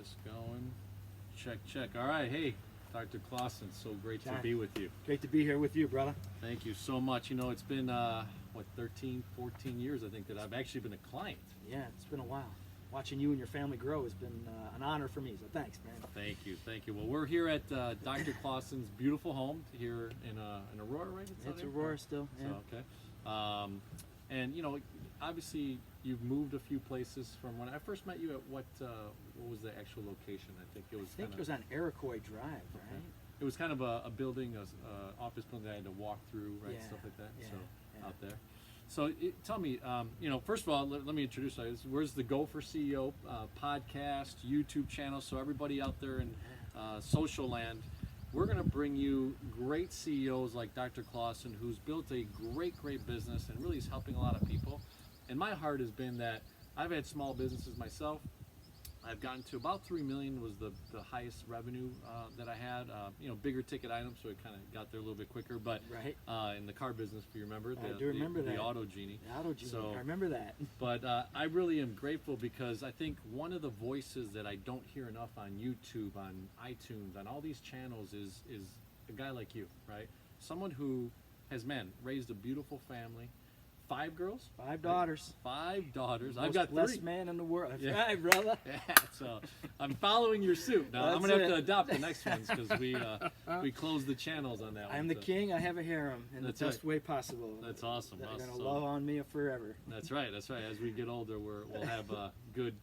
this going. Check, check. All right, hey, Dr. Claussen, so great to be with you. Great to be here with you, brother. Thank you so much. You know, it's been, 13, 14 years, I think, that I've actually been a client. Yeah, it's been a while. Watching you and your family grow has been an honor for me, so thanks, man. Thank you, thank you. Well, we're here at Dr. Claussen's beautiful home here in Aurora, right? It's Aurora still, yeah. So, okay. And, you know, obviously, you've moved a few places from when I first met you at what was the actual location? I think it was on Iroquois Drive, right? Okay. It was kind of a building, office building that I had to walk through, right? Yeah, Stuff like that. yeah, So yeah. out there. So tell me, you know, first of all, let me introduce you. Where's the Go4Ceo podcast, YouTube channel? So everybody out there in social land, we're going to bring you great CEOs like Dr. Claussen, who's built a great business and really is helping a lot of people. And my heart has been that I've had small businesses myself. I've gotten to about 3 million was the highest revenue that I had. You know, bigger ticket items, so it kind of got there a little bit quicker. But right. In the car business, if you remember, I do remember that. The Auto Genie. The Auto Genie, So, I remember that. But I really am grateful because I think one of the voices that I don't hear enough on YouTube, on iTunes, on all these channels is a guy like you, right? Someone who has, raised a beautiful family. 5 girls? 5 daughters. 5 daughters. Most I've got 3. blessed man in the world. That's Yeah. right, brother. Yeah, so I'm following your suit. Now I'm That's going to have it. to adopt the next ones because we closed the channels on that one. I'm the so. king. I have a harem in the That's best right. way possible. That's awesome. They're Awesome. going to love on me forever. That's right. That's right. As we get older, we'll have good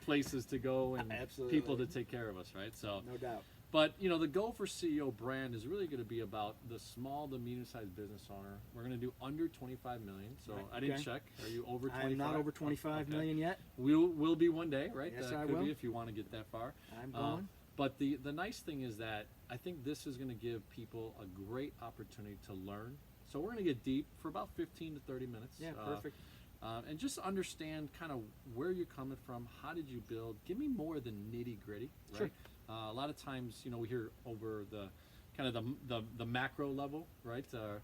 places to go and Absolutely. people to take care of us, right? So, No doubt. but you know, the Go4Ceo brand is really going to be about the small to medium-sized business owner. We're going to do under 25 million. So Right. I didn't Okay. check. Are you over 25? I'm not over 25 million yet. We'll be one day, right? Yes, That I could will. be if you want to get that far. I'm going. But the nice thing is that I think this is going to give people a great opportunity to learn. So we're going to get deep for about 15 to 30 minutes. Yeah, perfect. And just understand kind of where you're coming from. How did you build? Give me more of the nitty gritty, right? Sure. A lot of times, you know, we hear over the kind of the macro level, right? But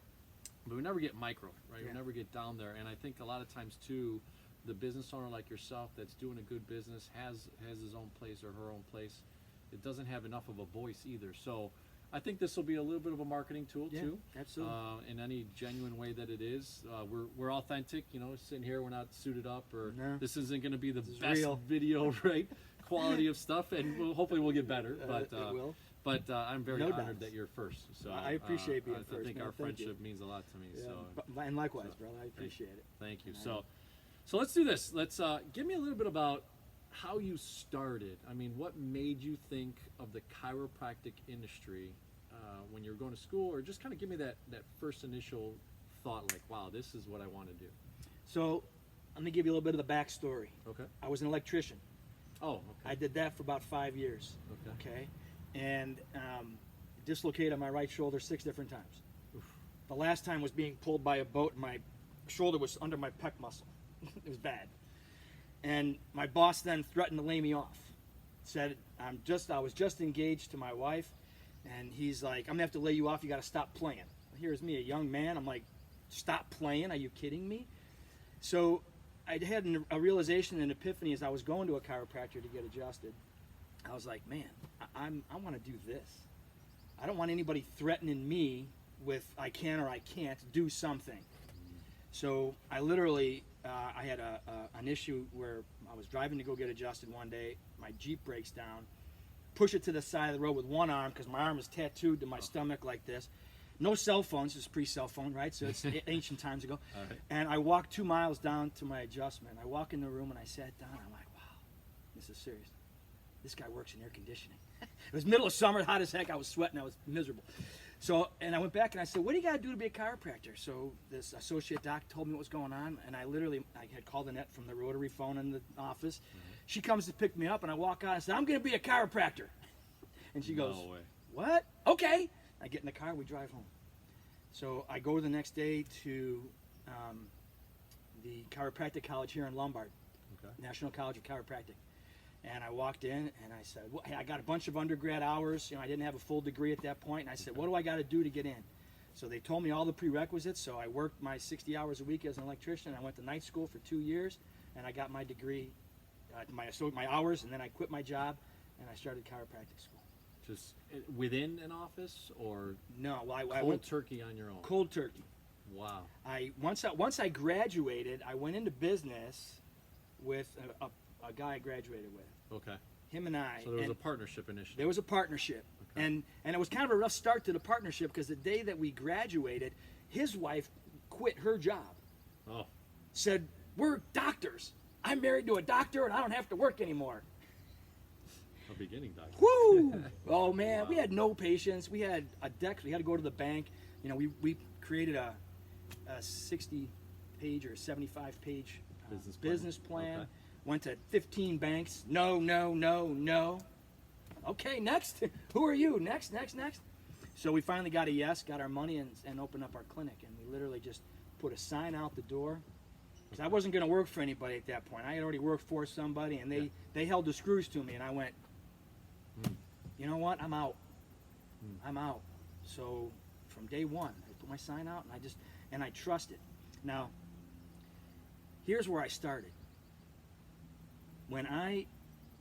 we never get micro, right? Yeah. We never get down there. And I think a lot of times too, the business owner like yourself that's doing a good business has his own place or her own place. It doesn't have enough of a voice either. So I think this will be a little bit of a marketing tool too. Absolutely. In any genuine way that it is. We're authentic, you know, sitting here, we're not suited up, or No. this isn't going to be the This is best real. video, right? Quality of stuff, and hopefully we'll get better. But it will. But I'm very No honored doubt. that you're first. So I appreciate being I first, think man. our Thank you. friendship means a lot to me. Yeah, So and likewise, brother. I appreciate it. thank you. And So let's do this. Let's give me a little bit about how you started. I mean, what made you think of the chiropractic industry when you were going to school, or just kind of give me that first initial thought, like, wow, this is what I want to do. So, let me give you a little bit of the backstory. Okay. I was an electrician. Oh, okay. I did that for about 5 years. Okay. And dislocated my right shoulder 6 different times. Oof. The last time was being pulled by a boat, and my shoulder was under my pec muscle. It was bad. And my boss then threatened to lay me off. Said, I was just engaged to my wife, and he's like, I'm gonna have to lay you off. You got to stop playing. Here's me, a young man. I'm like, stop playing? Are you kidding me? So I had a realization, an epiphany as I was going to a chiropractor to get adjusted. I was like, man, I want to do this. I don't want anybody threatening me with I can or I can't do something. So I literally, I had an issue where I was driving to go get adjusted one day. My Jeep breaks down. Push it to the side of the road with one arm because my arm is tattooed to my stomach like this. No cell phones. It's pre-cell phone, right? So it's ancient times ago. All right. And I walked 2 miles down to my adjustment. I walk in the room and I sat down. I'm like, wow, this is serious. This guy works in air conditioning. It was middle of summer, hot as heck. I was sweating. I was miserable. So, and I went back and I said, what do you got to do to be a chiropractor? So this associate doc told me what was going on, and I had called Annette from the rotary phone in the office. She comes to pick me up, and I walk out and say, I'm going to be a chiropractor. And she goes, No way. what? Okay. I get in the car, we drive home. So I go the next day to the chiropractic college here in Lombard, Okay. National College of Chiropractic. And I walked in and I said, well, hey, I got a bunch of undergrad hours. You know, I didn't have a full degree at that point. And I said, what do I got to do to get in? So they told me all the prerequisites. So I worked my 60 hours a week as an electrician. I went to night school for 2 years, and I got my degree, my hours, and then I quit my job and I started chiropractic school. Just within an office or No, well, I cold went turkey on your own? cold turkey. Wow. Once I graduated, I went into business with a guy I graduated with. Okay. Him and I. So there was and a partnership initially. there was a partnership, Okay. and it was kind of a rough start to the partnership because the day that we graduated, his wife quit her job. Oh. Said, "We're doctors. I'm married to a doctor, and I don't have to work anymore." A beginning doctor. Woo! Oh man, Wow. we had no patience. We had a deck. We had to go to the bank. You know, we created a 60-page or 75-page Business plan. plan. Okay. Went to 15 banks. No, no, no, no. Okay, next. Who are you? Next. So we finally got a yes, got our money, and opened up our clinic. And we literally just put a sign out the door. Because I wasn't going to work for anybody at that point. I had already worked for somebody, and they held the screws to me. And I went, you know what? I'm out. I'm out. So from day one, I put my sign out, and I trusted. Now, here's where I started. When I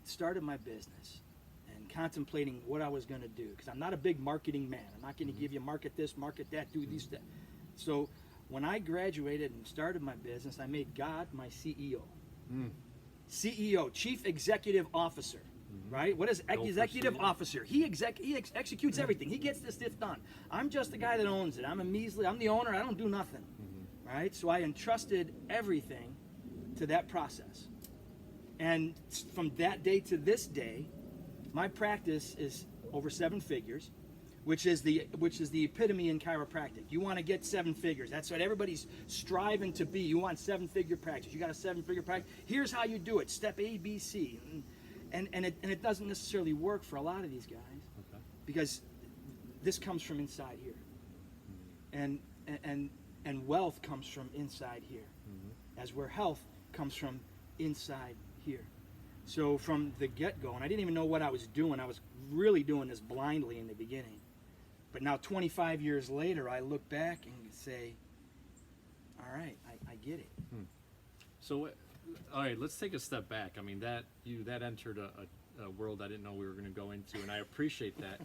started my business and contemplating what I was going to do, because I'm not a big marketing man. I'm not going to give you market this, market that, do these things. So when I graduated and started my business, I made God my CEO. CEO, Chief Executive Officer, right? What is executive Go4Ceo. officer? He executes everything. He gets this stuff done. I'm just the guy that owns it. I'm the owner. I don't do nothing, right? So I entrusted everything to that process. And from that day to this day, my practice is over 7 figures, which is the epitome in chiropractic. You want to get 7 figures. That's what everybody's striving to be. You want 7-figure practice. You got a 7-figure practice. Here's how you do it. Step A, B, C. And it doesn't necessarily work for a lot of these guys Okay. because this comes from inside here. And wealth comes from inside here. As where health comes from inside here. So from the get-go, and I didn't even know what I was doing. I was really doing this blindly in the beginning. But now 25 years later, I look back and say, all right, I get it. So, all right, let's take a step back. I mean, that entered a world I didn't know we were going to go into, and I appreciate that.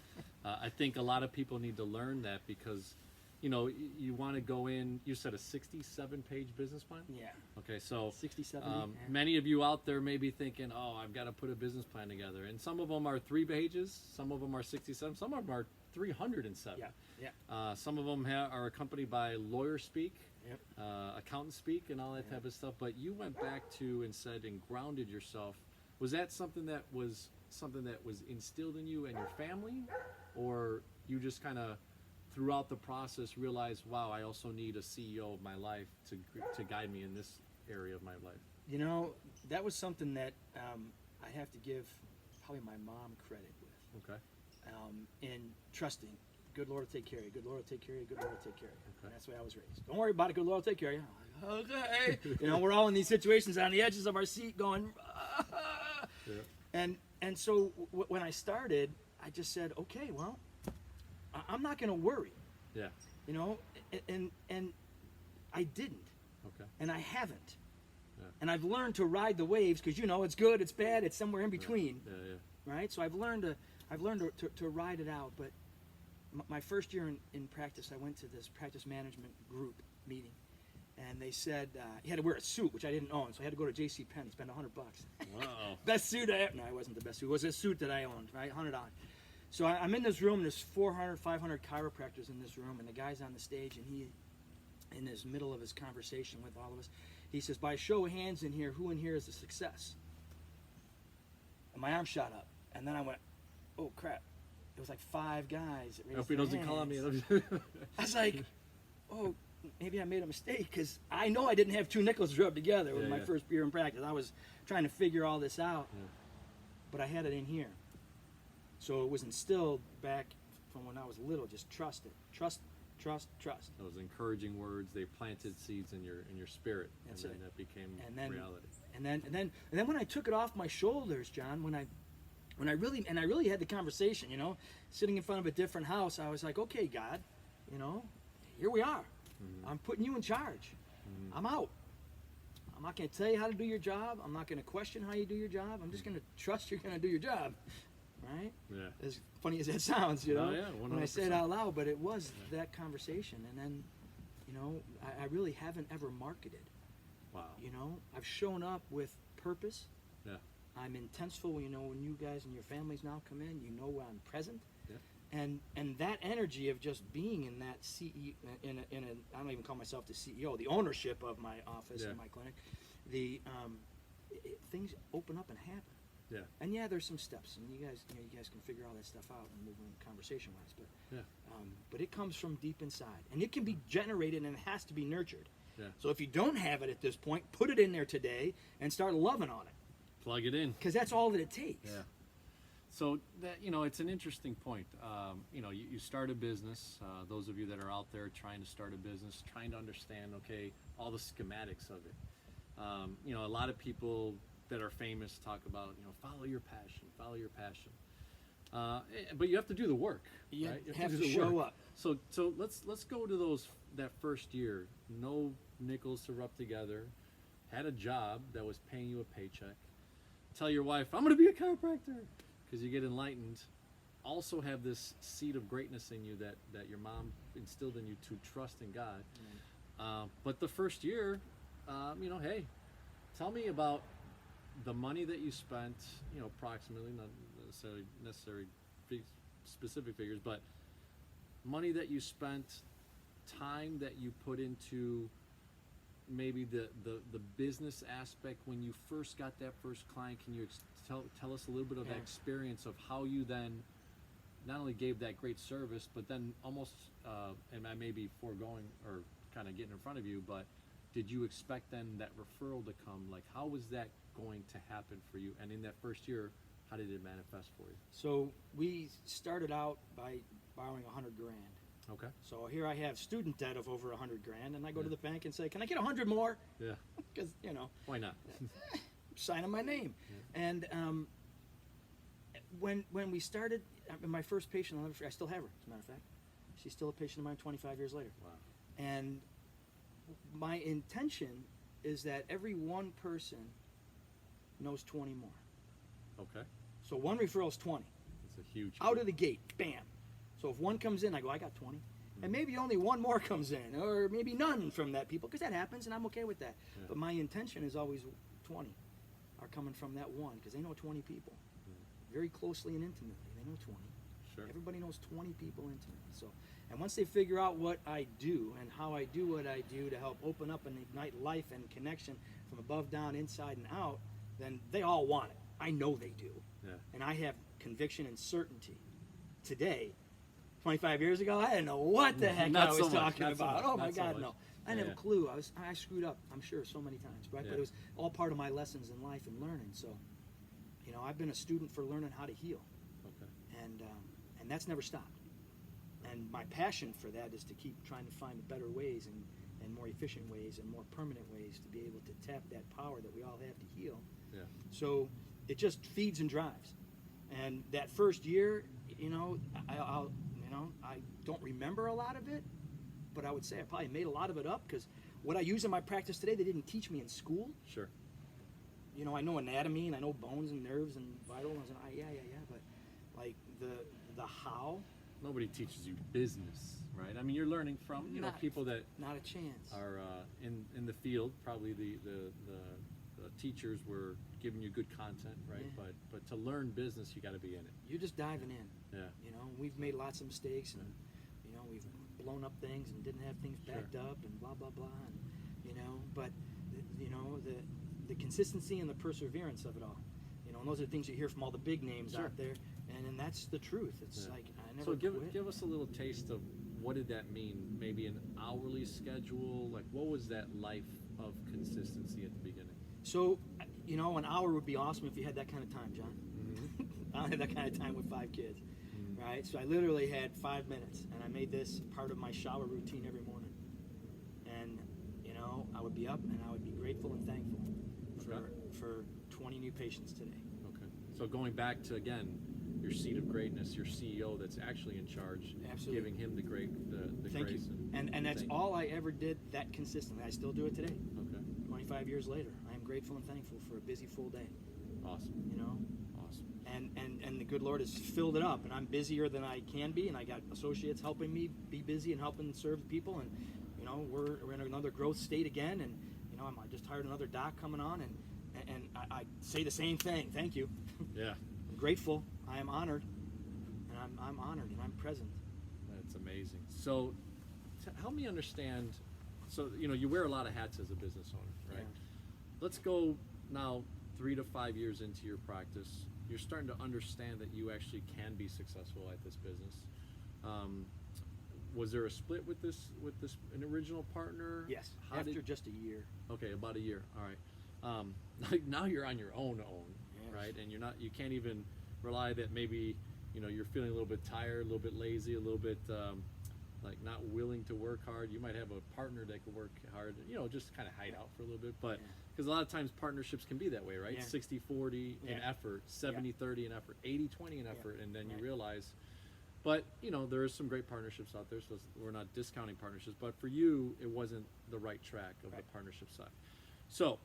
I think a lot of people need to learn that because, you know, you want to go in. You said a 67-page business plan. Yeah. Okay, so 67. many of you out there may be thinking, "Oh, I've got to put a business plan together," and some of them are 3 pages, some of them are 67, some of them are 307. Yeah. Some of them are accompanied by lawyer speak, Yep. accountant speak, and all that type of stuff. But you went back to and said and grounded yourself. Was that something that was instilled in you and your family, or you just kind of throughout the process realized, wow, I also need a CEO of my life to guide me in this area of my life? You know, that was something that I have to give probably my mom credit with. Okay. In trusting, good Lord will take care of you, good Lord will take care of you, good Lord will take care of you. Okay. And that's the way I was raised. Don't worry about it, good Lord will take care of you. I'm like, okay. You know, we're all in these situations on the edges of our seat going, Yeah. and so when I started, I just said, okay, well, I'm not going to worry, Yeah. you know, and I didn't, Okay. and I haven't. Yeah. And I've learned to ride the waves because, you know, it's good, it's bad, it's somewhere in between. Yeah. Right? So I've learned to ride it out. But my first year in practice, I went to this practice management group meeting, and they said you had to wear a suit, which I didn't own, so I had to go to J.C. Penney, spend $100. Wow. Best suit I ever. No, it wasn't the best suit. It was a suit that I owned, right? $100. So I'm in this room, and there's 400, 500 chiropractors in this room, and the guy's on the stage, and he, in his middle of his conversation with all of us, he says, by show of hands in here, who in here is a success? And my arm shot up, and then I went, oh crap. It was like 5 guys that I raised hope he their doesn't call hands. me. I was like, oh, maybe I made a mistake, because I know I didn't have 2 nickels rubbed together with my first year in practice. I was trying to figure all this out, but I had it in here. So it was instilled back from when I was little, just trust it. Trust. Those encouraging words, they planted seeds in your spirit, That's and then it. that became And reality. then when I took it off my shoulders, John, when I really had the conversation, you know, sitting in front of a different house, I was like, okay, God, you know, here we are. I'm putting you in charge. I'm out. I'm not going to tell you how to do your job. I'm not going to question how you do your job. I'm just going to trust you're going to do your job. right? Yeah. As funny as that sounds, you know, Oh, yeah, when I say it 100%. out loud, but it was that conversation. And then, you know, I really haven't ever marketed. Wow. You know, I've shown up with purpose. Yeah. I'm intenseful. You know, when you guys and your families now come in, you know I'm present. Yeah. And that energy of just being in that CEO, I don't even call myself the CEO, the ownership of my office Yeah. and my clinic, things open up and happen. Yeah. And yeah, there's some steps, and you guys can figure all that stuff out and move on conversation-wise. But it comes from deep inside, and it can be generated, and it has to be nurtured. Yeah. So if you don't have it at this point, put it in there today and start loving on it, Plug it in. because that's all that it takes. Yeah. So that, you know, it's an interesting point. You know, you start a business. Those of you that are out there trying to start a business, trying to understand, okay, all the schematics of it. You know, a lot of people that are famous talk about, you know, follow your passion. But you have to do the work. You right? have do to the show work. up. So let's go to that first year. No nickels to rub together. Had a job that was paying you a paycheck. Tell your wife, I'm going to be a chiropractor, because you get enlightened. Also have this seed of greatness in you that your mom instilled in you to trust in God. But the first year, you know, hey, tell me about the money that you spent, you know, approximately, not necessarily specific figures, but money that you spent, time that you put into maybe the business aspect when you first got that first client. Can you tell us a little bit of that experience of how you then not only gave that great service, but then almost, and I may be foregoing or kind of getting in front of you, but did you expect then that referral to come? Like, how was that going to happen for you? And in that first year, how did it manifest for you? So we started out by borrowing $100 grand. Okay. So here I have student debt of over $100 grand, and I go to the bank and say, "Can I get 100 more?" Yeah. Because you know, Why not? signing my name. Yeah. And when we started, my first patient, I still have her. As a matter of fact, she's still a patient of mine 25 years later. Wow. And my intention is that every one person knows 20 more. Okay. So one referral is 20. It's a huge. Out of the gate, bam. So if one comes in, I go, I got 20. And maybe only one more comes in, or maybe none from that people, because that happens, and I'm okay with that. Yeah. But my intention is always 20 are coming from that one, because they know 20 people. Very closely and intimately. They know 20. Sure. Everybody knows 20 people intimately. So, and once they figure out what I do and how I do what I do to help open up and ignite life and connection from above, down, inside, and out, then they all want it. I know they do. Yeah. And I have conviction and certainty. Today, 25 years ago, I didn't know what the heck Not I was so much, talking not so about. much, Oh my not so God, much. no. I didn't have a Yeah. clue. I screwed up, I'm sure, so many times, right? Yeah. But it was all part of my lessons in life and learning. So, you know, I've been a student for learning how to heal. Okay. And that's never stopped. And my passion for that is to keep trying to find better ways and more efficient ways and more permanent ways to be able to tap that power that we all have to heal. Yeah. So it just feeds and drives. And that first year, you know, I don't remember a lot of it, but I would say I probably made a lot of it up, because what I use in my practice today, they didn't teach me in school. Sure. You know, I know anatomy and I know bones and nerves and vitals, and yeah, but like the how, Nobody teaches you business, right? I mean, you're learning from Not- people that not a chance. are in the field. Probably the teachers were giving you good content, right? Yeah. But to learn business, you got to be in it. You're just diving in. Yeah. You know, we've made lots of mistakes, and you know, we've blown up things and didn't have things backed up and blah blah blah, and you know, but you know, the consistency and the perseverance of it all, you know, and those are the things you hear from all the big names Sure. out there, and that's the truth. It's Yeah. like I never So quit. give us a little taste of what did that mean? Maybe an hourly schedule. Like, what was that life of consistency at the beginning? So, you know, an hour would be awesome if you had that kind of time, John. I don't have that kind of time with 5 kids, right? So I literally had 5 minutes, and I made this part of my shower routine every morning. And, you know, I would be up, and I would be grateful and thankful for 20 new patients today. Okay. So going back to, again, your seat of greatness, your CEO that's actually in charge, Absolutely. giving him the Thank grace. you. And that's thank all I ever did that consistently. I still do it today. Okay. 25 years later, I am grateful and thankful for a busy, full day, Awesome. you know? Awesome. and the good Lord has filled it up, and I'm busier than I can be, and I got associates helping me be busy and helping serve people, and we're in another growth state again, and I just hired another doc coming on, and I say the same thing. Thank you. Yeah. I'm grateful. I am honored, and I'm honored, and I'm present. That's amazing. So help me understand. So you wear a lot of hats as a business owner, right? Yeah. Let's go now 3 to 5 years into your practice. You're starting to understand that you actually can be successful at this business. Was there a split with an original partner? Yes. After just a year. Okay, about a year. All right. Now you're on your own, Yes. right? And you can't even rely that maybe you're feeling a little bit tired, a little bit lazy, a little bit like not willing to work hard. You might have a partner that could work hard, just kind of hide out for a little bit. But because a lot of times partnerships can be that way, right? Yeah. 60-40 in effort, 70-30 in effort, 80-20 in effort, and then you realize. But there is some great partnerships out there, so we're not discounting partnerships. But for you, it wasn't the right track of the partnership side. So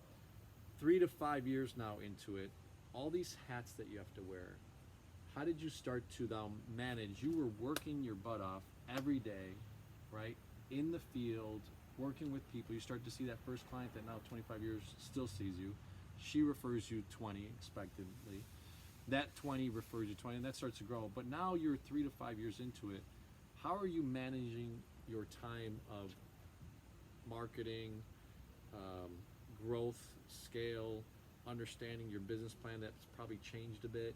3 to 5 years now into it, all these hats that you have to wear. How did you start to now manage? You were working your butt off every day, right? In the field, working with people. You start to see that first client that now 25 years still sees you. She refers you 20 expectantly. That 20 refers you 20, and that starts to grow. But now you're 3 to 5 years into it. How are you managing your time of marketing, growth, scale, understanding your business plan that's probably changed a bit?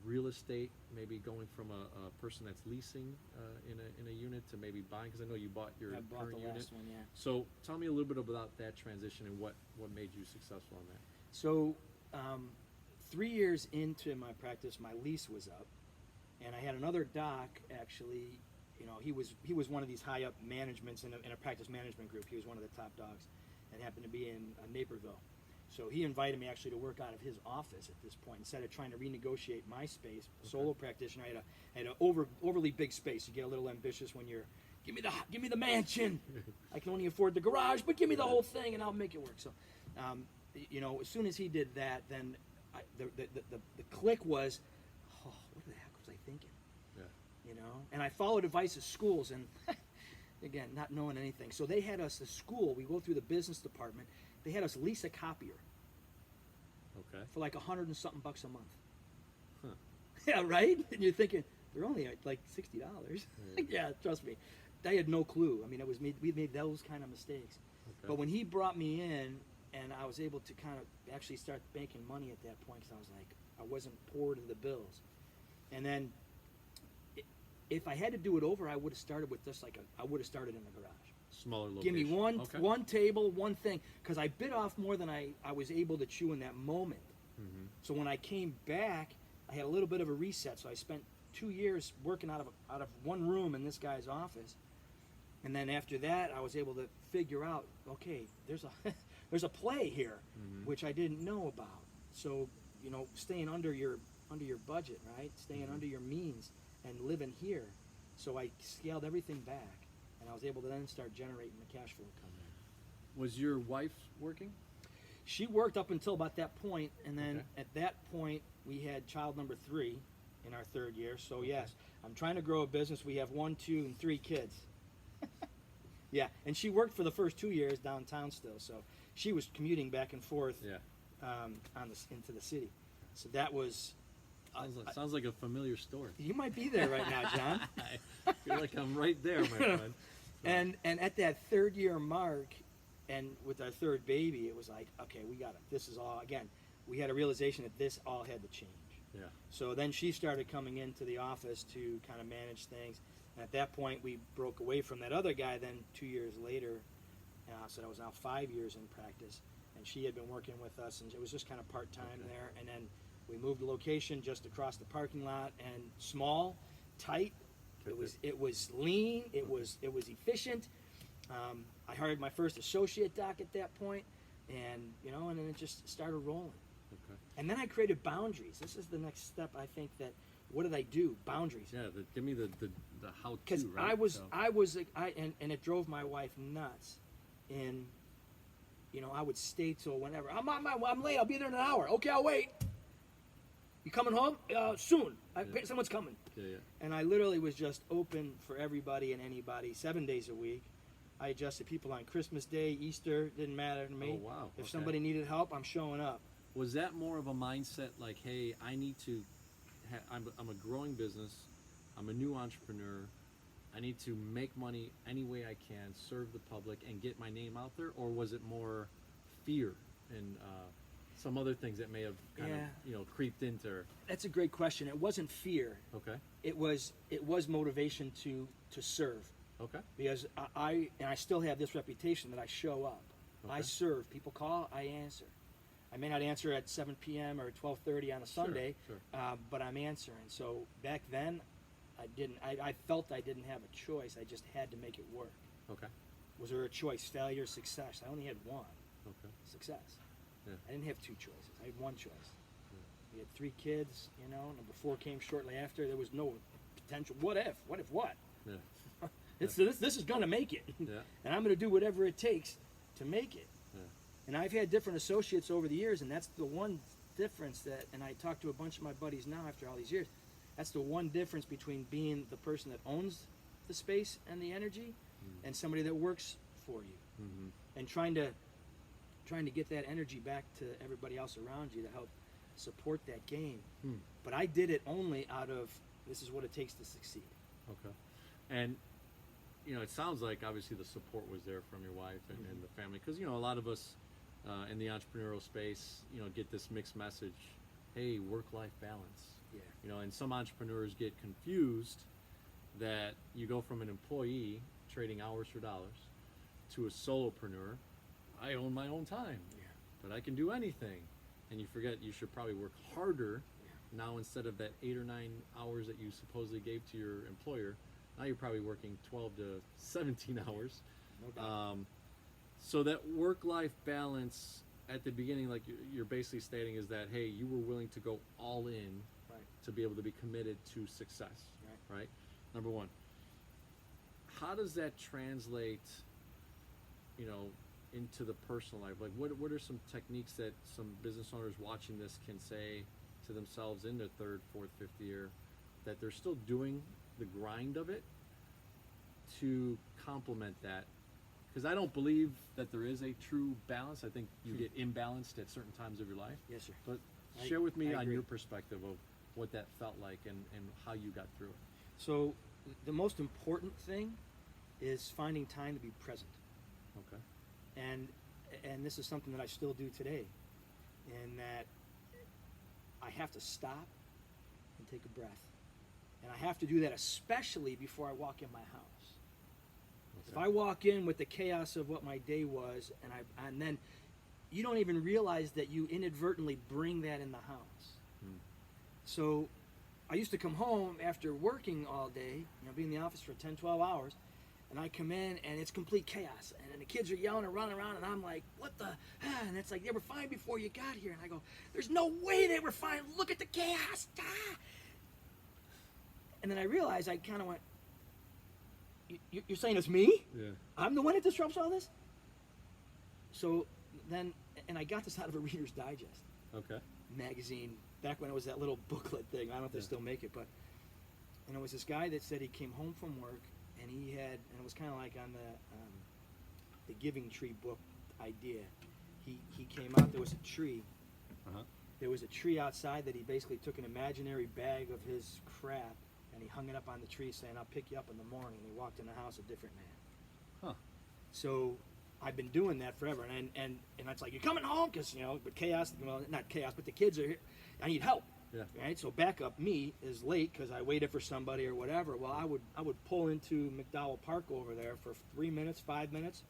Real estate, maybe going from a person that's leasing in a unit to maybe buying, because I know you bought your current unit. Last one, yeah. So tell me a little bit about that transition and what made you successful on that. So 3 years into my practice, my lease was up, and I had another doc actually. He was one of these high up managements in a practice management group. He was one of the top dogs, and happened to be in Naperville. So he invited me actually to work out of his office at this point instead of trying to renegotiate my space. Solo practitioner, I had an overly big space. You get a little ambitious when you're, give me the mansion. I can only afford the garage, but give me the whole thing and I'll make it work. So, as soon as he did that, then the click was, oh, what the heck was I thinking? Yeah. And I followed advice of schools, and again, not knowing anything. So they had us, the school, we go through the business department. They had us lease a copier. Okay. For like $100 and something a month. Huh. Yeah, right? And you're thinking, they're only like $60. Yeah, trust me. I had no clue. I mean, we made those kind of mistakes. Okay. But when he brought me in, and I was able to kind of actually start making money at that point, because I was like, I wasn't poured in the bills. And then, if I had to do it over, I would have started with I would have started in the garage. Smaller location. Give me Okay. one table, one thing, because I bit off more than I was able to chew in that moment. Mm-hmm. So when I came back, I had a little bit of a reset. So I spent 2 years working out of one room in this guy's office, and then after that, I was able to figure out, okay, there's a play here, which I didn't know about. So staying under your budget, right? Staying under your means and living here. So I scaled everything back. And I was able to then start generating the cash flow coming in. Was your wife working? She worked up until about that point, and then at that point, we had child number 3 in our 3rd year. So yes, I'm trying to grow a business. We have 1, 2, and 3 kids. Yeah, and she worked for the first 2 years downtown still, so she was commuting back and forth into the city. So that was... Sounds like a familiar story. You might be there right now, John. I feel like I'm right there, my friend. And at that 3rd year mark, and with our 3rd baby, it was like, okay, we got it. This is all, again, we had a realization that this all had to change. Yeah. So then she started coming into the office to kind of manage things. And at that point, we broke away from that other guy then 2 years later. So that was now 5 years in practice. And she had been working with us, and it was just kind of part-time there. And then we moved the location just across the parking lot, and small, tight. It was lean. It was efficient. I hired my first associate doc at that point, and and then it just started rolling. Okay. And then I created boundaries. This is the next step. I think that. What did I do? Boundaries. Yeah. Give me the how-to. Because Right? and it drove my wife nuts. And I would stay till whenever. I'm late. I'll be there in an hour. Okay, I'll wait. You coming home? Soon. Someone's coming. Yeah. And I literally was just open for everybody and anybody 7 days a week. I adjusted people on Christmas Day, Easter, didn't matter to me. Oh, wow. If Okay. somebody needed help, I'm showing up. Was that more of a mindset like, hey, I need to, I'm a growing business, I'm a new entrepreneur, I need to make money any way I can, serve the public, and get my name out there? Or was it more fear and some other things that may have kind of, creeped into? That's a great question. It wasn't fear. Okay. It was motivation to serve. Okay. Because I still have this reputation that I show up. Okay. I serve. People call, I answer. I may not answer at 7 p.m. or 12:30 on a Sunday, Sure. but I'm answering. So back then, I felt I didn't have a choice. I just had to make it work. Okay. Was there a choice, failure, success? I only had one, Okay. success. Yeah. I didn't have two choices. I had one choice. We had 3 kids, number 4 came shortly after. There was no potential. What if? What? Yeah. This is going to make it. Yeah. And I'm going to do whatever it takes to make it. Yeah. And I've had different associates over the years, and that's the one difference and I talk to a bunch of my buddies now after all these years, that's the one difference between being the person that owns the space and the energy and somebody that works for you. Mm-hmm. And trying to get that energy back to everybody else around you to help support that game. But I did it only out of, this is what it takes to succeed. Okay. And it sounds like obviously the support was there from your wife and the family, because a lot of us in the entrepreneurial space get this mixed message, hey, work-life balance. Yeah. And some entrepreneurs get confused that you go from an employee trading hours for dollars to a solopreneur. I own my own time, but I can do anything. And you forget you should probably work harder now instead of that 8 or 9 hours that you supposedly gave to your employer. Now you're probably working 12 to 17 hours. No doubt. So that work-life balance at the beginning, like you're basically stating, is that, hey, you were willing to go all in to be able to be committed to success, right? Number one. How does that translate, into the personal life? Like, what are some techniques that some business owners watching this can say to themselves in their 3rd, 4th, 5th year, that they're still doing the grind of it to complement that? Because I don't believe that there is a true balance. I think you get imbalanced at certain times of your life. Yes, sir. But share with me I on agree. your perspective of what that felt like and how you got through it. So the most important thing is finding time to be present. Okay. And this is something that I still do today, in that I have to stop and take a breath. And I have to do that especially before I walk in my house. Okay. If I walk in with the chaos of what my day was, and then you don't even realize that you inadvertently bring that in the house. So I used to come home after working all day, being in the office for 10, 12 hours, and I come in and it's complete chaos. And then the kids are yelling and running around, and I'm like, what the? And it's like, they were fine before you got here. And I go, there's no way they were fine. Look at the chaos. And then I realized, I kind of went, you're saying it's me? Yeah. I'm the one that disrupts all this? So then, and I got this out of a Reader's Digest Okay. magazine, back when it was that little booklet thing. I don't know if they still make it, but, and it was this guy that said he came home from work, and he had, and it was kind of like on the Giving Tree book idea. He came out, there was a tree. Uh-huh. There was a tree outside that he basically took an imaginary bag of his crap, and he hung it up on the tree saying, I'll pick you up in the morning. And he walked in the house a different man. Huh. So I've been doing that forever. And it's like, you're coming home? Because, but chaos, well, not chaos, but the kids are here. I need help. Yeah. Right? So backup me is late because I waited for somebody or whatever. Well, I would pull into McDowell Park over there for 3 minutes, 5 minutes,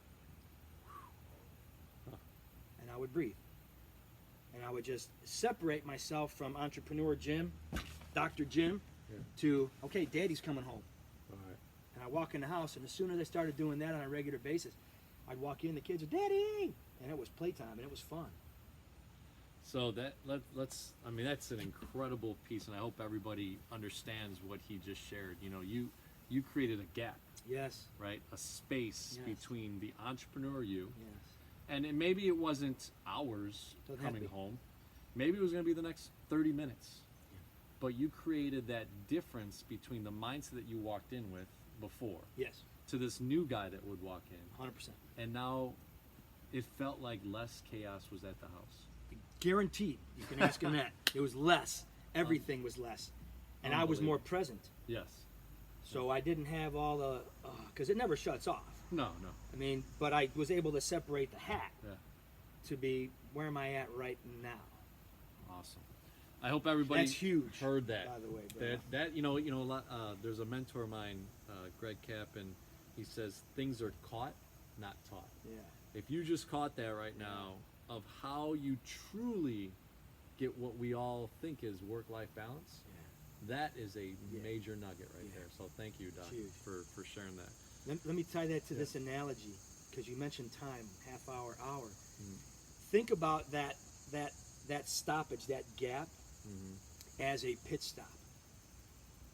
and I would breathe. And I would just separate myself from entrepreneur Jim, Dr. Jim, to, okay, Daddy's coming home. All right. And I walk in the house, and as soon as I started doing that on a regular basis, I'd walk in, the kids would, Daddy! And it was playtime, and it was fun. So let's I mean, that's an incredible piece, and I hope everybody understands what he just shared. You created a gap, Yes. right? A space Yes. between the entrepreneur you, Yes. and maybe it wasn't hours Doesn't have to coming be. home. Maybe it was going to be the next 30 minutes. but you created that difference between the mindset that you walked in with before Yes, to this new guy that would walk in, 100%. and now it felt like less chaos was at the house. Guaranteed. You can ask him that. It was less. Everything was less. And I was more present. Yes. So I didn't have all the, because it never shuts off. No. I mean, but I was able to separate the hat Yeah. to be, where am I at right now? Awesome. I hope everybody That's huge, heard that. by the way, bro. That you know a lot. There's a mentor of mine, Greg Kapp, and he says things are caught, not taught. Yeah. If you just caught that right now of how you truly get what we all think is work-life balance, that is a major nugget right there. So thank you, Doc, for sharing that. Let me tie that to this analogy, because you mentioned time, half hour, hour. Think about that stoppage, that gap, as a pit stop,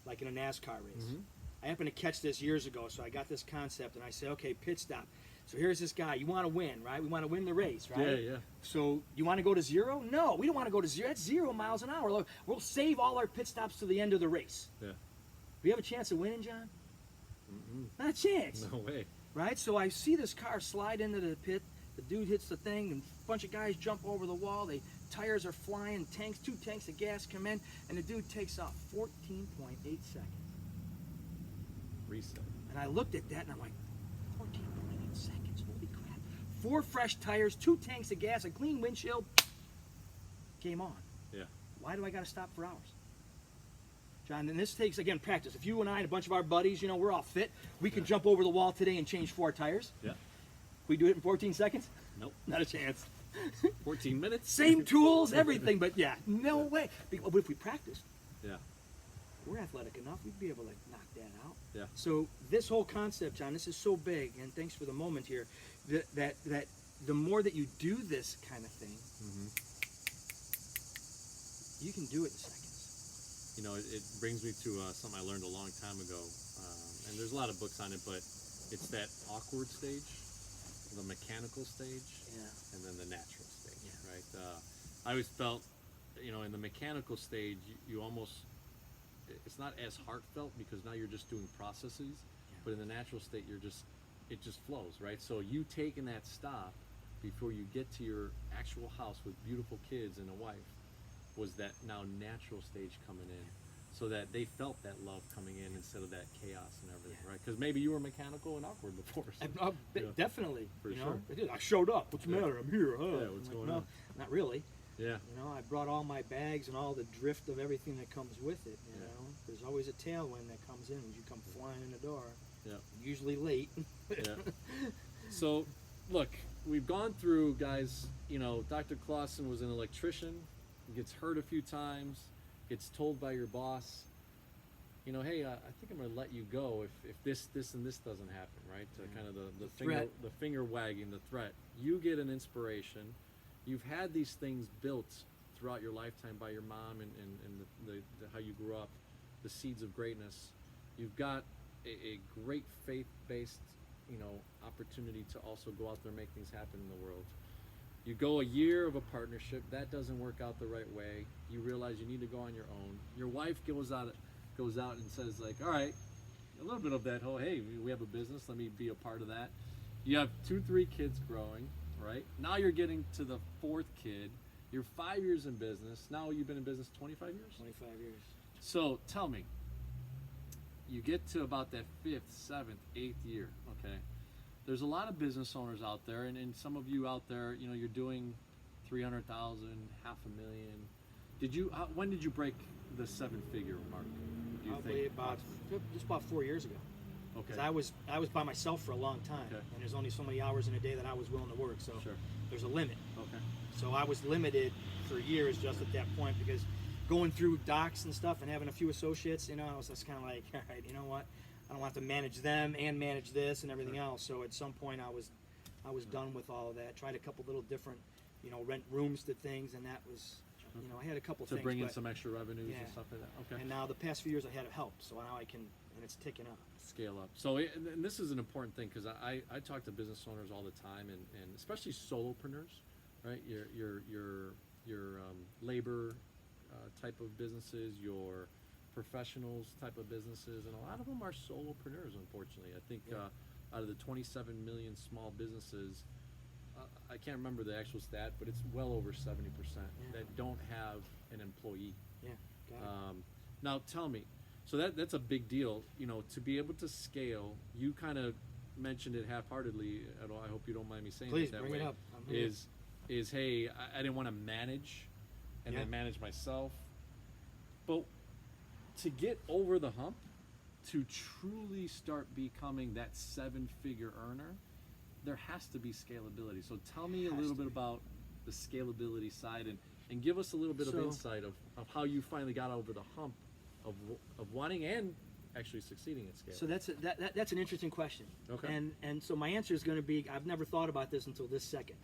like in a NASCAR race. I happened to catch this years ago, so I got this concept, and I said, okay, pit stop. So here's this guy. You want to win, right? We want to win the race, right? Yeah. So you want to go to zero? No, we don't want to go to zero. That's 0 miles an hour. Look, we'll save all our pit stops to the end of the race. Yeah. We have a chance of winning, John? Not a chance. No way. Right? So I see this car slide into the pit. The dude hits the thing, and a bunch of guys jump over the wall. Tires are flying. Two tanks of gas come in, and the dude takes off 14.8 seconds. Reset. And I looked at that, and I'm like, 14.8 seconds. Holy crap! 4 fresh tires, 2 tanks of gas, a clean windshield. Game on. Yeah. Why do I got to stop for hours? John, and this takes, again, practice. If you and I and a bunch of our buddies, we're all fit, we can jump over the wall today and change 4 tires. Yeah. We do it in 14 seconds? Nope. Not a chance. 14 minutes? Same tools, everything, but yeah, no way. But if we practiced, Yeah. we're athletic enough, we'd be able to knock that out. Yeah. So this whole concept, John, this is so big, and thanks for the moment here, that the more that you do this kind of thing, you can do it in seconds. It brings me to something I learned a long time ago, and there's a lot of books on it, but it's that awkward stage, the mechanical stage, and then the natural stage, right? I always felt, in the mechanical stage, you almost, it's not as heartfelt because now you're just doing processes, but in the natural state, it just flows, right? So you taking that stop before you get to your actual house with beautiful kids and a wife was that now natural stage coming in, so that they felt that love coming in instead of that chaos and everything, right? Because maybe you were mechanical and awkward before. So, Definitely. For sure. I showed up. What's the matter? I'm here, huh? Yeah, what's going on? Not really. Yeah. I brought all my bags and all the drift of everything that comes with it. There's always a tailwind that comes in when you come flying in the door. Yeah. Usually late. Yeah. So, look, we've gone through, guys. Dr. Claussen was an electrician. Gets hurt a few times. Gets told by your boss, hey, I think I'm going to let you go if this, and this doesn't happen, right? Kind of the finger wagging, the threat. You get an inspiration. You've had these things built throughout your lifetime by your mom and the how you grew up, the seeds of greatness. You've got a great faith-based, opportunity to also go out there and make things happen in the world. You go a year of a partnership, that doesn't work out the right way. You realize you need to go on your own. Your wife goes out and says, like, all right, a little bit of that whole, hey, we have a business, let me be a part of that. You have 2-3 kids growing, right? Now you're getting to the 4th kid. You're 5 years in business. Now you've been in business 25 years? 25 years. So tell me, you get to about that 5th, 7th, 8th year, okay? There's a lot of business owners out there, and some of you out there, you're doing 300,000, $500,000. When did you break the 7-figure mark? Do you Probably think? about 4 years ago. Okay. 'Cause I was by myself for a long time, Okay. and there's only so many hours in a day that I was willing to work. So Sure. there's a limit. Okay. So I was limited for years just at that point, because going through docs and stuff and having a few associates, I was just kind of like, all right, you know what? I don't have to manage them and manage this and everything else. So at some point I was done with all of that. Tried a couple little different, rent rooms to things, and that was, I had a couple To things. bring in but- some extra revenues Yeah. and stuff like that. Okay. And now the past few years I had help, so now I can, and it's ticking up. Scale up. So, and this is an important thing, because I talk to business owners all the time, and especially solopreneurs, right? Your labor type of businesses, your professionals type of businesses, and a lot of them are solopreneurs, unfortunately. I think out of the 27 million small businesses, I can't remember the actual stat, but it's well over 70% that don't have an employee. Yeah, got it. Now tell me, so that's a big deal, you know, to be able to scale. You kind of mentioned it half-heartedly. I hope you don't mind me saying Please, it that bring way. it up. I'm here. Is hey, I didn't want to manage and then manage myself, but to get over the hump, to truly start becoming that 7-figure earner, there has to be scalability. So tell me a little bit about the scalability side, and give us a little bit of insight of how you finally got over the hump of wanting and actually succeeding at scale. So that's an interesting question. Okay. And so my answer is going to be, I've never thought about this until this second.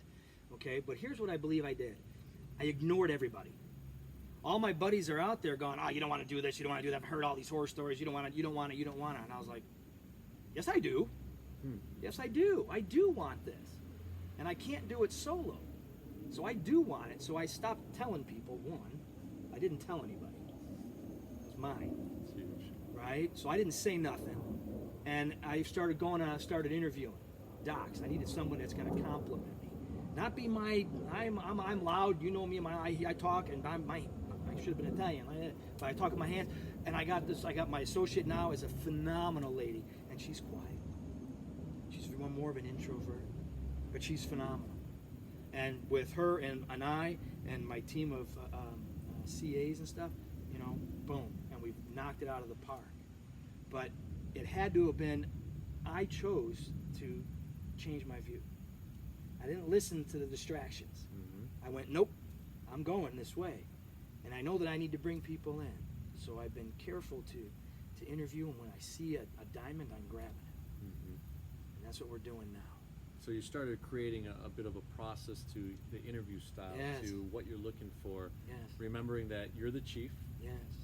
Okay, but here's what I believe I did. I ignored everybody. All my buddies are out there going, oh, you don't want to do this, you don't want to do that. I've heard all these horror stories. You don't want to, you don't want to, you don't want to. And I was like, yes, I do. Yes, I do. I do want this. And I can't do it solo. So I do want it. So I stopped telling people. One, I didn't tell anybody. It was mine. That's huge. Right? So I didn't say nothing. And I started going on, started interviewing docs. I needed someone that's going to compliment me. Not be I'm loud, you know me, I talk, and I should have been Italian, but I talk with my hands. And I got my associate now is a phenomenal lady, and she's quiet. She's more of an introvert, but she's phenomenal. And with her and I and my team of CAs and stuff, you know, boom, and we've knocked it out of the park. But it had to have been, I chose to change my view. I didn't listen to the distractions. I went, nope, I'm going this way. And I know that I need to bring people in. So I've been careful to interview, and when I see a diamond, I'm grabbing it. And that's what we're doing now. So you started creating a bit of a process to the interview style, to what you're looking for, remembering that you're the chief,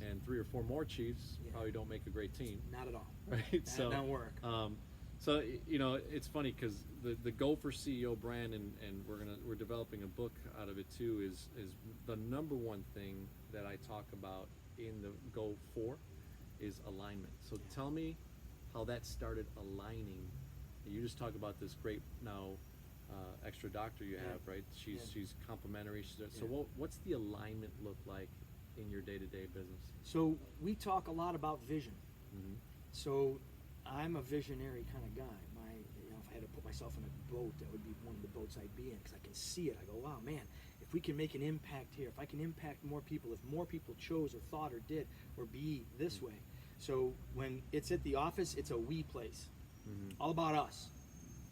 and 3 or 4 more chiefs probably don't make a great team. Not at all. Right? That don't work. So you know, it's funny because the Go4Ceo brand, and we're developing a book out of it too, is the number one thing that I talk about in the Go4 is alignment. So tell me how that started aligning. You just talk about this great now extra doctor you have, right? She's complimentary. So what's the alignment look like in your day-to-day business? So we talk a lot about vision. So I'm a visionary kind of guy. If I had to put myself in a boat, that would be one of the boats I'd be in, because I can see it. I go, wow, man, if we can make an impact here, if I can impact more people, if more people chose or thought or did or be this way. So when it's at the office, it's a we place. All about us.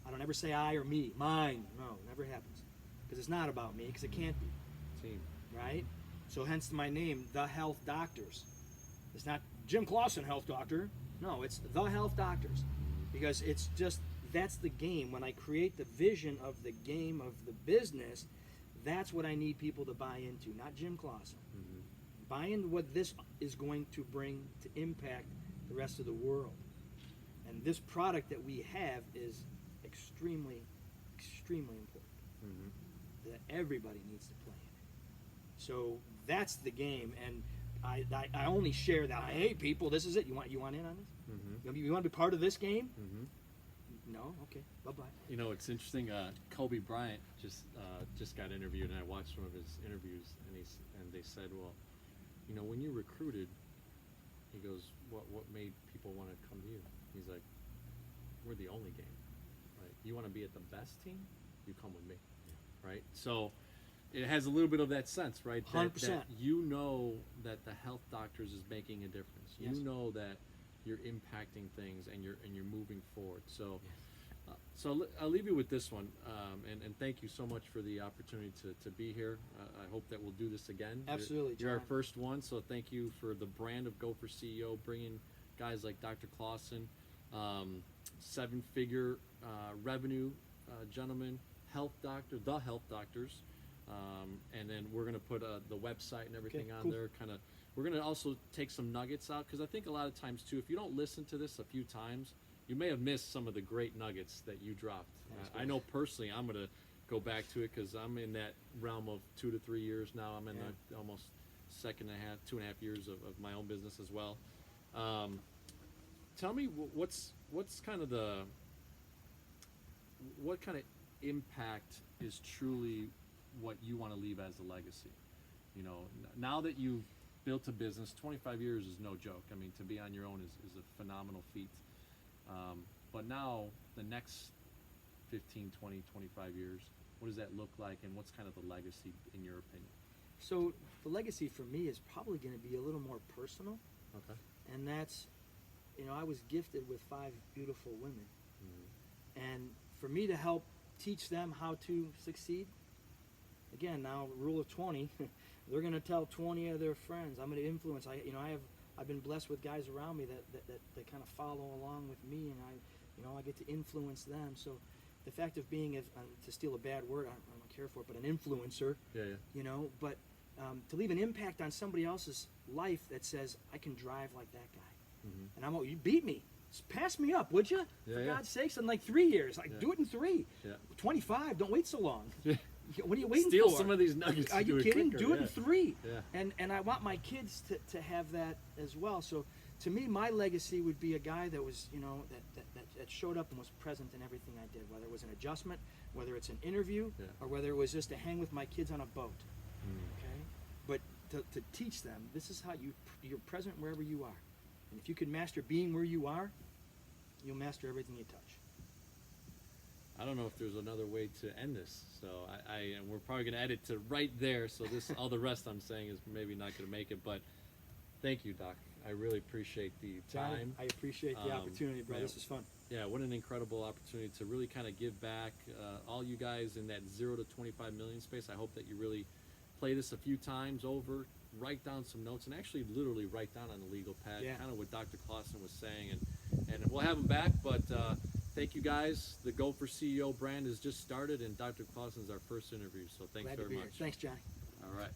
I don't ever say I or me, mine. No, never happens. Because it's not about me, because it can't be. Team. Right? So hence my name, The Health Doctors. It's not Jim Claussen Health Doctor. No, it's The Health Doctors. Because it's just, that's the game. When I create the vision of the game of the business, that's what I need people to buy into, not Jim Claussen. Buy into what this is going to bring to impact the rest of the world. And this product that we have is extremely, extremely important. That everybody needs to play in it. So that's the game, and I only share that. Hey, people, this is it. You want in on this? You want to be part of this game? No? Okay. Bye-bye. You know, it's interesting. Kobe Bryant just got interviewed, and I watched one of his interviews, and they said, well, you know, when you recruited, he goes, what made people want to come to you? He's like, we're the only game, right? You want to be at the best team, you come with me, right? So it has a little bit of that sense, right? 100%. That you know that the Health Doctors is making a difference. You know that you're impacting things, and you're moving forward. So, so I'll leave you with this one, and thank you so much for the opportunity to be here. I hope that we'll do this again. Absolutely, You're our John. first one, so thank you for the brand of Go4Ceo, bringing guys like Dr. Claussen, 7-figure revenue gentleman, health doctor, the Health Doctors, and then we're going to put the website and everything on there. We're going to also take some nuggets out, because I think a lot of times too, if you don't listen to this a few times, you may have missed some of the great nuggets that you dropped. I know personally I'm going to go back to it, because I'm in that realm of 2 to 3 years now. I'm in the almost second and a half, 2.5 years of my own business as well. Tell me what's kind of what kind of impact is truly what you want to leave as a legacy? You know, now that you've built a business, 25 years is no joke. I mean, to be on your own is a phenomenal feat. But now the next 15, 20, 25 years, what does that look like, and what's kind of the legacy in your opinion? So the legacy for me is probably going to be a little more personal, Okay. and that's, you know, I was gifted with 5 beautiful women, and for me to help teach them how to succeed, again, now rule of 20, they're going to tell 20 of their friends. I'm going to influence. I've been blessed with guys around me that kind of follow along with me, and I get to influence them. So the fact of being, to steal a bad word, I don't care for it, but an influencer, you know, but to leave an impact on somebody else's life that says, I can drive like that guy. And you beat me. Just pass me up, would you? For God's sakes, in like 3 years. Do it in 3. 25, don't wait so long. What are you waiting Steal for? some of these nuggets. Are you kidding? Do it in 3. Yeah. And I want my kids to have that as well. So to me, my legacy would be a guy that was, you know, that showed up and was present in everything I did, whether it was an adjustment, whether it's an interview, or whether it was just to hang with my kids on a boat. Okay? But to teach them, this is how you're present wherever you are. And if you can master being where you are, you'll master everything you touch. I don't know if there's another way to end this, so and we're probably going to edit to right there. So all the rest I'm saying is maybe not going to make it. But thank you, Doc. I really appreciate the time. I appreciate the opportunity, bro. This is fun. Yeah, what an incredible opportunity to really kind of give back. All you guys in that 0 to 25 million space, I hope that you really play this a few times over, write down some notes, and actually literally write down on the legal pad kind of what Dr. Claussen was saying. And we'll have him back, but thank you guys. The Go4Ceo brand has just started, and Dr. Claussen's our first interview, so thanks very much. Thanks, Johnny. All right.